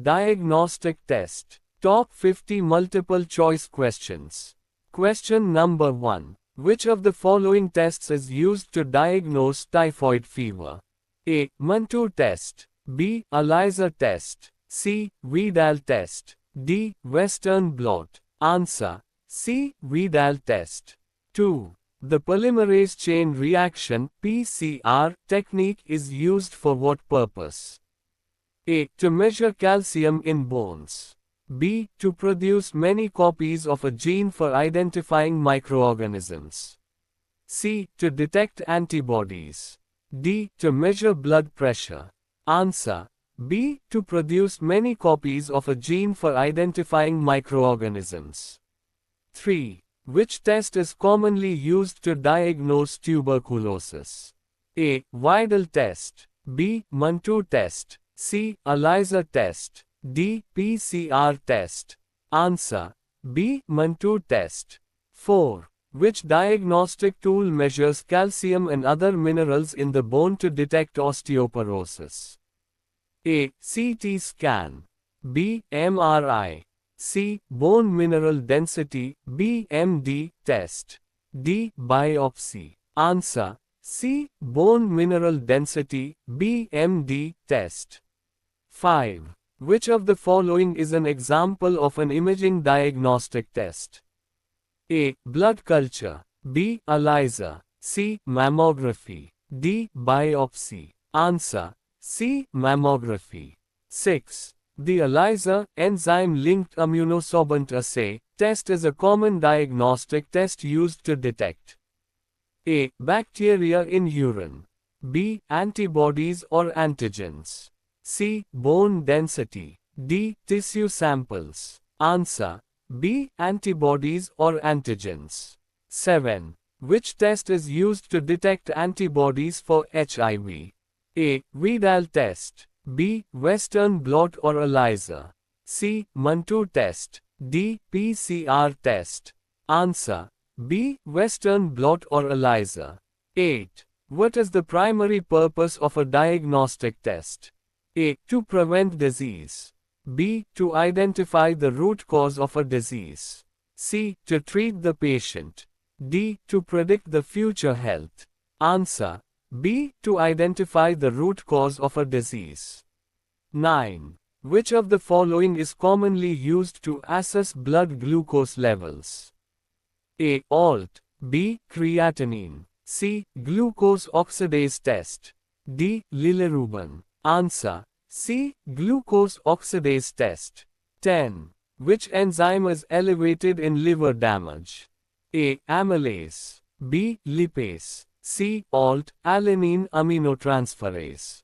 Diagnostic test. Top 50 multiple choice questions. Question number 1. Which of the following tests is used to diagnose typhoid fever? A. Mantoux test. B. ELISA test. C. Vidal test. D. Western blot. Answer. C. Vidal test. 2. The polymerase chain reaction (PCR) technique is used for what purpose? A. To measure calcium in bones. B. To produce many copies of a gene for identifying microorganisms. C. To detect antibodies. D. To measure blood pressure. Answer. B. To produce many copies of a gene for identifying microorganisms. 3. Which test is commonly used to diagnose tuberculosis? A. Vidal test. B. Mantoux test. C. ELISA test. D. PCR test. Answer. B. Mantoux test. 4. Which diagnostic tool measures calcium and other minerals in the bone to detect osteoporosis? A. CT scan. B. MRI. C. Bone mineral density (BMD) test. D. Biopsy. Answer. C. Bone mineral density (BMD) test. 5. Which of the following is an example of an imaging diagnostic test? A. Blood culture. B. ELISA. C. Mammography. D. Biopsy. Answer. C. Mammography. 6. The ELISA, enzyme-linked immunosorbent assay, test is a common diagnostic test used to detect A. Bacteria in urine. B. Antibodies or antigens. C. Bone density. D. Tissue samples. Answer. B. Antibodies or antigens. 7. Which test is used to detect antibodies for HIV? A. Vidal test. B. Western blot or ELISA. C. Mantoux test. D. PCR test. Answer. B. Western blot or ELISA. 8. What is the primary purpose of a diagnostic test? A. To prevent disease. B. To identify the root cause of a disease. C. To treat the patient. D. To predict the future health. Answer. B. To identify the root cause of a disease. 9. Which of the following is commonly used to assess blood glucose levels? A. ALT. B. Creatinine. C. Glucose oxidase test. D. Bilirubin. Answer. C. Glucose oxidase test. 10. Which enzyme is elevated in liver damage? A. Amylase. B. Lipase. C. ALT, alanine aminotransferase.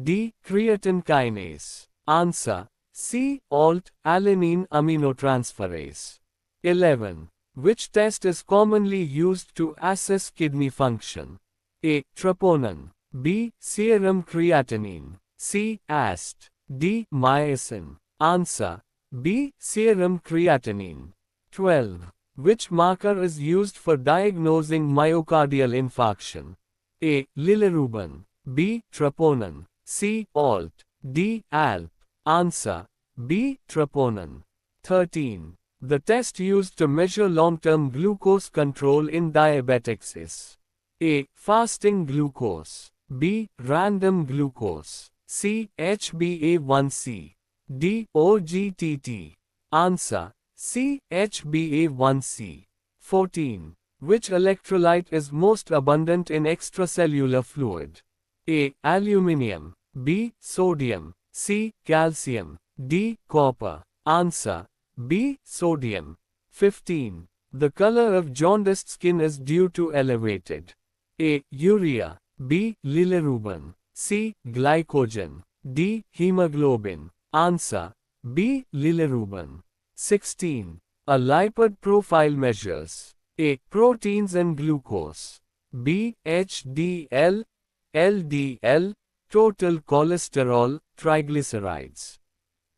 D. Creatine kinase. Answer. C. ALT, alanine aminotransferase. 11. Which test is commonly used to assess kidney function? A. Troponin. B. Serum creatinine. C. AST. D. Myosin. Answer. B. Serum creatinine. 12. Which marker is used for diagnosing myocardial infarction? A. Bilirubin. B. Troponin. C. ALT. D. ALP. Answer. B. Troponin. 13. The test used to measure long-term glucose control in diabetics is A. Fasting glucose. B. Random glucose. C. HbA1c. D. OGTT. Answer. C. HbA1c. 14. Which electrolyte is most abundant in extracellular fluid? A. Aluminium. B. Sodium. C. Calcium. D. Copper. Answer. B. Sodium. 15. The color of jaundiced skin is due to elevated A. Urea. B. Bilirubin. C. Glycogen. D. Hemoglobin. Answer. B. Bilirubin. 16. A lipid profile measures A. Proteins and glucose. B. HDL, LDL, total cholesterol, triglycerides.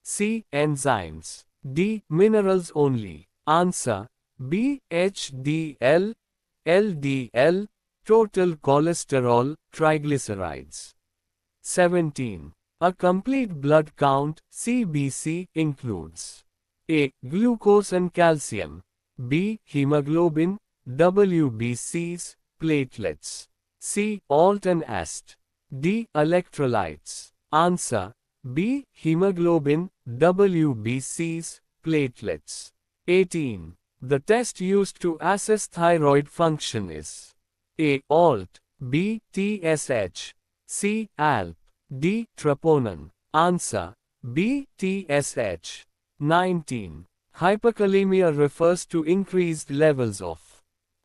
C. Enzymes. D. Minerals only. Answer. B. HDL, LDL, total cholesterol, triglycerides. 17. A complete blood count (CBC) includes A. Glucose and calcium. B. Hemoglobin, WBCs, platelets. C. Alt and Ast. D. Electrolytes. Answer: B. Hemoglobin, WBCs, platelets. 18. The test used to assess thyroid function is A. Alt. B. TSH. C. ALP. D. Troponin. Answer: B. TSH. 19. Hyperkalemia refers to increased levels of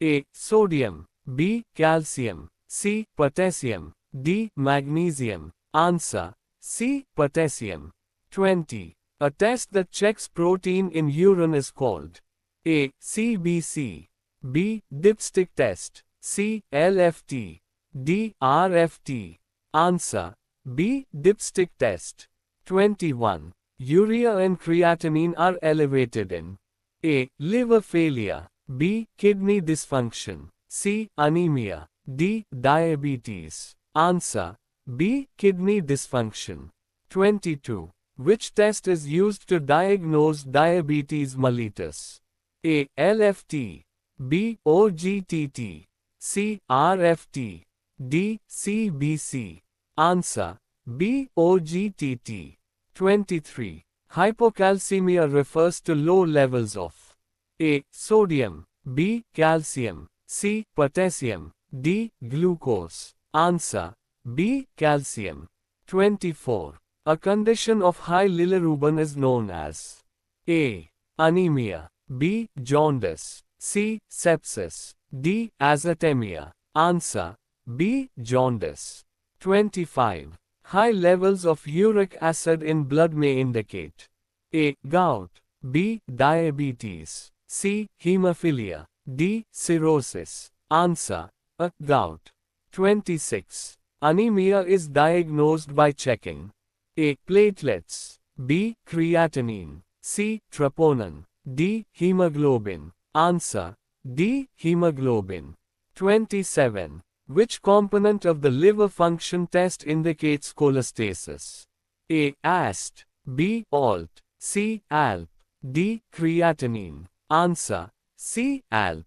A. Sodium. B. Calcium. C. Potassium. D. Magnesium. Answer: C. Potassium. 20. A test that checks protein in urine is called A. CBC. B. Dipstick test. C. LFT. D. RFT. Answer: B. Dipstick test. 21. Urea and creatinine are elevated in A. Liver failure. B. Kidney dysfunction. C. Anemia. D. Diabetes. Answer: B. Kidney dysfunction. 22. Which test is used to diagnose diabetes mellitus? A. LFT. B. OGTT. C. RFT. D. CBC. Answer: B. OGTT. 23. Hypocalcemia refers to low levels of A. Sodium. B. Calcium. C. Potassium. D. Glucose. Answer: B. Calcium. 24. A condition of high bilirubin is known as A. Anemia. B. Jaundice. C. Sepsis. D. Azotemia. Answer: B. Jaundice. 25. High levels of uric acid in blood may indicate A. Gout. B. Diabetes. C. Hemophilia. D. Cirrhosis. Answer: A. Gout. 26. Anemia is diagnosed by checking A. Platelets. B. Creatinine. C. Troponin. D. Hemoglobin. Answer: D. Hemoglobin. 27. Which component of the liver function test indicates cholestasis? A. AST. B. ALT. C. ALP. D. Creatinine. Answer: C. ALP.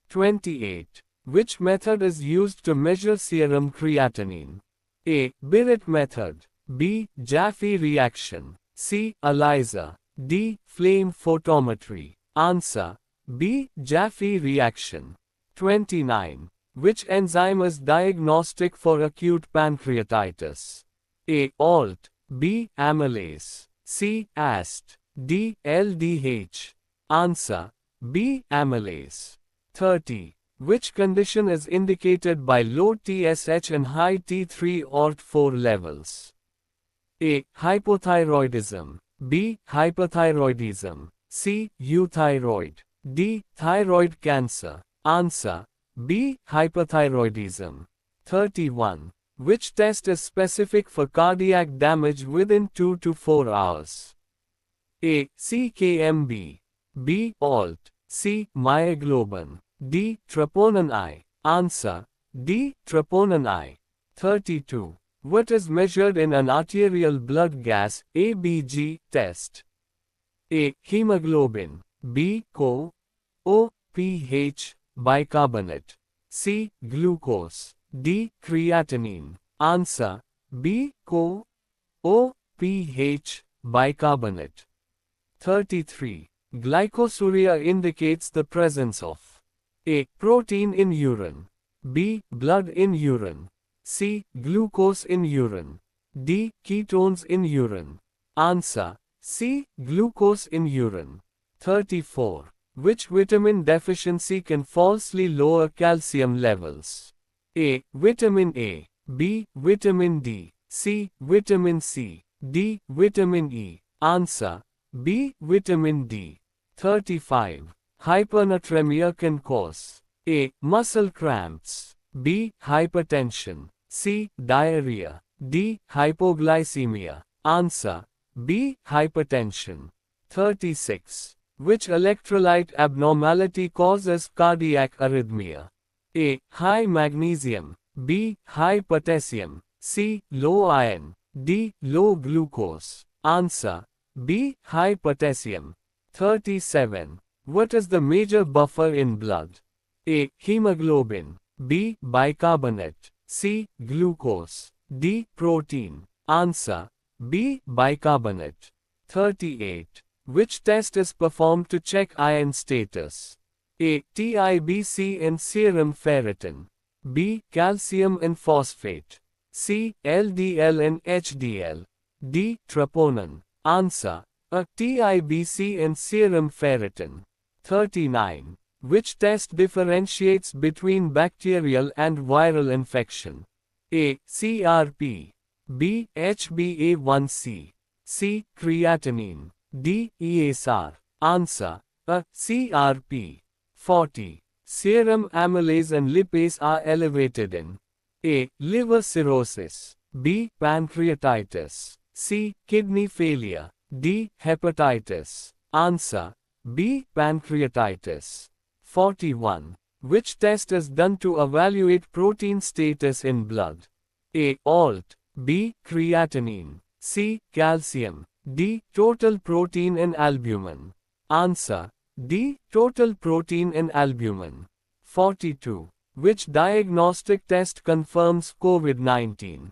28. Which method is used to measure serum creatinine? A. Biret method. B. Jaffe reaction. C. ELISA. D. Flame photometry. Answer: B. Jaffe reaction. 29. Which enzyme is diagnostic for acute pancreatitis? A. ALT. B. Amylase. C. AST. D. LDH. Answer: B. Amylase. 30. Which condition is indicated by low TSH and high T3 or T4 levels? A. Hypothyroidism. B. Hyperthyroidism. C. Euthyroid. D. Thyroid cancer. Answer: B. Hyperthyroidism. 31. Which test is specific for cardiac damage within 2 to 4 hours? A. CKMB. B. ALT. C. Myoglobin. D. Troponin I. Answer: D. Troponin I. 32. What is measured in an arterial blood gas (ABG) test? A. Hemoglobin. B. CO. O. pH. Bicarbonate. C. Glucose. D. Creatinine. Answer: B. CO. O. pH. Bicarbonate. 33. Glycosuria indicates the presence of A. Protein in urine. B. Blood in urine. C. Glucose in urine. D. Ketones in urine. Answer: C. Glucose in urine. 34. Which vitamin deficiency can falsely lower calcium levels? A. Vitamin A. B. Vitamin D. C. Vitamin C. D. Vitamin E. Answer: B. Vitamin D. 35. Hypernatremia can cause A. Muscle cramps. B. Hypertension. C. Diarrhea. D. Hypoglycemia. Answer: B. Hypertension. 36. Which electrolyte abnormality causes cardiac arrhythmia? A. High magnesium. B. High potassium. C. Low iron. D. Low glucose. Answer. B. High potassium. 37. What is the major buffer in blood? A. Hemoglobin. B. Bicarbonate. C. Glucose. D. Protein. Answer. B. Bicarbonate. 38. Which test is performed to check iron status? A. TIBC in serum ferritin. B. Calcium in phosphate. C. LDL in HDL. D. Troponin. Answer. A. TIBC in serum ferritin. 39. Which test differentiates between bacterial and viral infection? A. CRP. B. HbA1c. C. Creatinine. D. ESR. Answer. A. CRP. 40. Serum amylase and lipase are elevated in A. Liver cirrhosis. B. Pancreatitis. C. Kidney failure. D. Hepatitis. Answer. B. Pancreatitis. 41. Which test is done to evaluate protein status in blood? A. ALT. B. Creatinine. C. Calcium. D. Total protein in albumin. Answer. D. Total protein in albumin. 42. Which diagnostic test confirms COVID-19?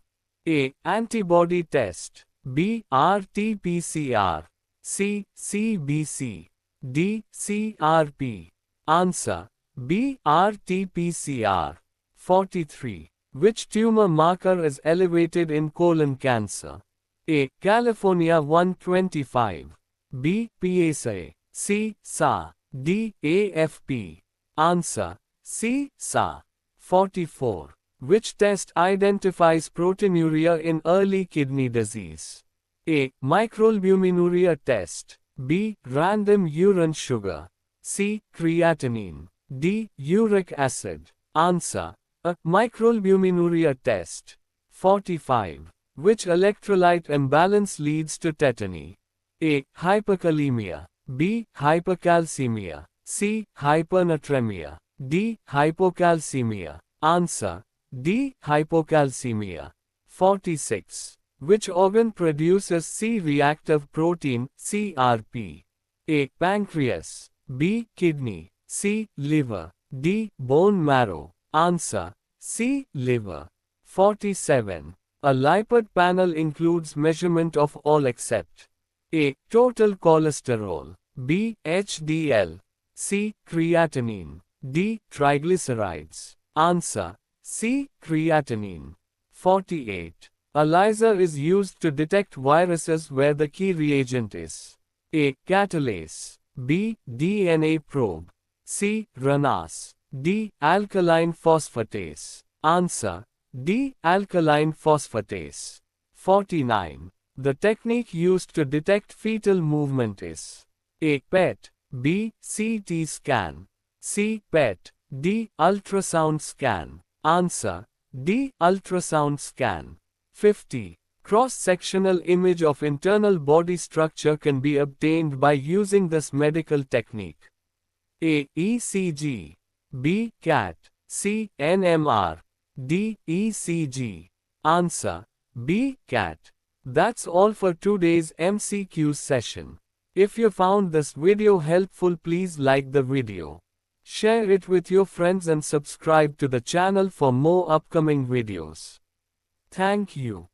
A. Antibody test. B. RT-PCR. C. CBC. D. CRP. Answer. B. RT-PCR. 43. Which tumor marker is elevated in colon cancer? A. California 125. B. PSA. C. SA. D. AFP. Answer. C. SA. 44. Which test identifies proteinuria in early kidney disease? A. Microalbuminuria test. B. Random urine sugar. C. Creatinine. D. Uric acid. Answer. A. Microalbuminuria test. 45. Which electrolyte imbalance leads to tetany? A. Hyperkalemia. B. Hypercalcemia. C. Hypernatremia. D. Hypocalcemia. Answer. D. Hypocalcemia. 46. Which organ produces C-reactive protein, CRP? A. Pancreas. B. Kidney. C. Liver. D. Bone marrow. Answer. C. Liver. 47. A lipid panel includes measurement of all except A. Total cholesterol. B. HDL. C. Creatinine. D. Triglycerides. Answer. C. Creatinine. 48. A laser is used to detect viruses where the key reagent is A. Catalase. B. DNA probe. C. Ranase. D. Alkaline phosphatase. Answer. D. Alkaline phosphatase. 49. The technique used to detect fetal movement is A. PET. B. CT scan. C. PET. D. Ultrasound scan. Answer. D. Ultrasound scan. 50. Cross-sectional image of internal body structure can be obtained by using this medical technique. A. ECG. B. CAT. C. NMR. D. ECG. Answer. B. CAT. That's all for today's MCQ session. If you found this video helpful, please like the video. Share it with your friends and subscribe to the channel for more upcoming videos. Thank you.